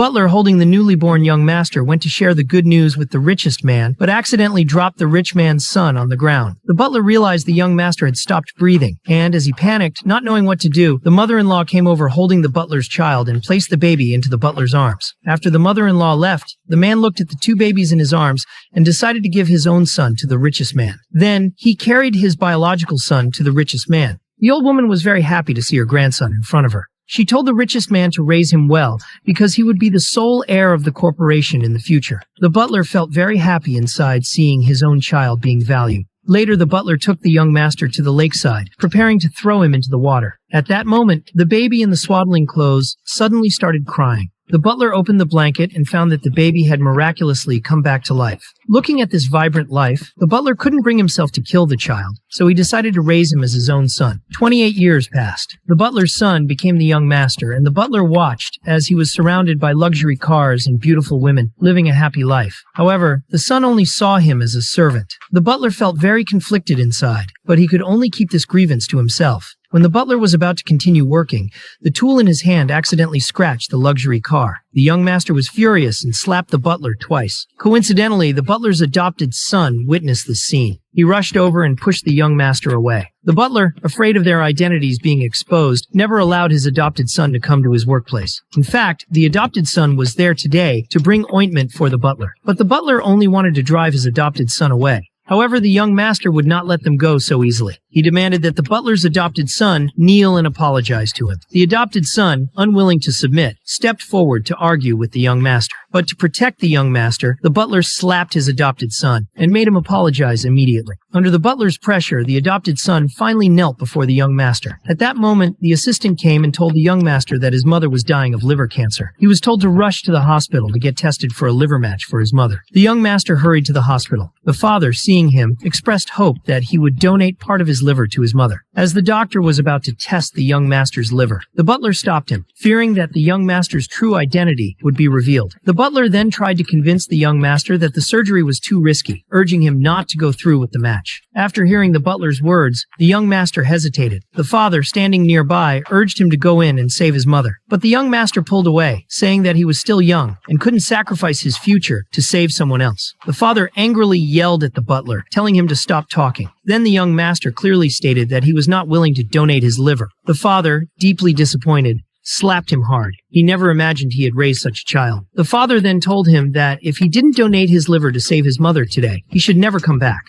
Butler, holding the newly born young master, went to share the good news with the richest man, but accidentally dropped the rich man's son on the ground. The butler realized the young master had stopped breathing, and as he panicked, not knowing what to do, the mother-in-law came over holding the butler's child and placed the baby into the butler's arms. After the mother-in-law left, the man looked at the two babies in his arms and decided to give his own son to the richest man. Then, he carried his biological son to the richest man. The old woman was very happy to see her grandson in front of her. She told the richest man to raise him well because he would be the sole heir of the corporation in the future. The butler felt very happy inside seeing his own child being valued. Later, the butler took the young master to the lakeside, preparing to throw him into the water. At that moment, the baby in the swaddling clothes suddenly started crying. The butler opened the blanket and found that the baby had miraculously come back to life. Looking at this vibrant life, the butler couldn't bring himself to kill the child, so he decided to raise him as his own son. 28 years passed. The butler's son became the young master, and the butler watched as he was surrounded by luxury cars and beautiful women, living a happy life. However, the son only saw him as a servant. The butler felt very conflicted inside, but he could only keep this grievance to himself. When the butler was about to continue working, the tool in his hand accidentally scratched the luxury car. The young master was furious and slapped the butler twice. Coincidentally, the butler's adopted son witnessed this scene. He rushed over and pushed the young master away. The butler, afraid of their identities being exposed, never allowed his adopted son to come to his workplace. In fact, the adopted son was there today to bring ointment for the butler. But the butler only wanted to drive his adopted son away. However, the young master would not let them go so easily. He demanded that the butler's adopted son kneel and apologize to him. The adopted son, unwilling to submit, stepped forward to argue with the young master. But to protect the young master, the butler slapped his adopted son and made him apologize immediately. Under the butler's pressure, the adopted son finally knelt before the young master. At that moment, the assistant came and told the young master that his mother was dying of liver cancer. He was told to rush to the hospital to get tested for a liver match for his mother. The young master hurried to the hospital. The father, seeing him, expressed hope that he would donate part of his liver to his mother. As the doctor was about to test the young master's liver, the butler stopped him, fearing that the young master's true identity would be revealed. The butler then tried to convince the young master that the surgery was too risky, urging him not to go through with the match. After hearing the butler's words, the young master hesitated. The father, standing nearby, urged him to go in and save his mother. But the young master pulled away, saying that he was still young and couldn't sacrifice his future to save someone else. The father angrily yelled at the butler, telling him to stop talking. Then the young master clearly stated that he was not willing to donate his liver. The father, deeply disappointed, slapped him hard. He never imagined he had raised such a child. The father then told him that if he didn't donate his liver to save his mother today, he should never come back.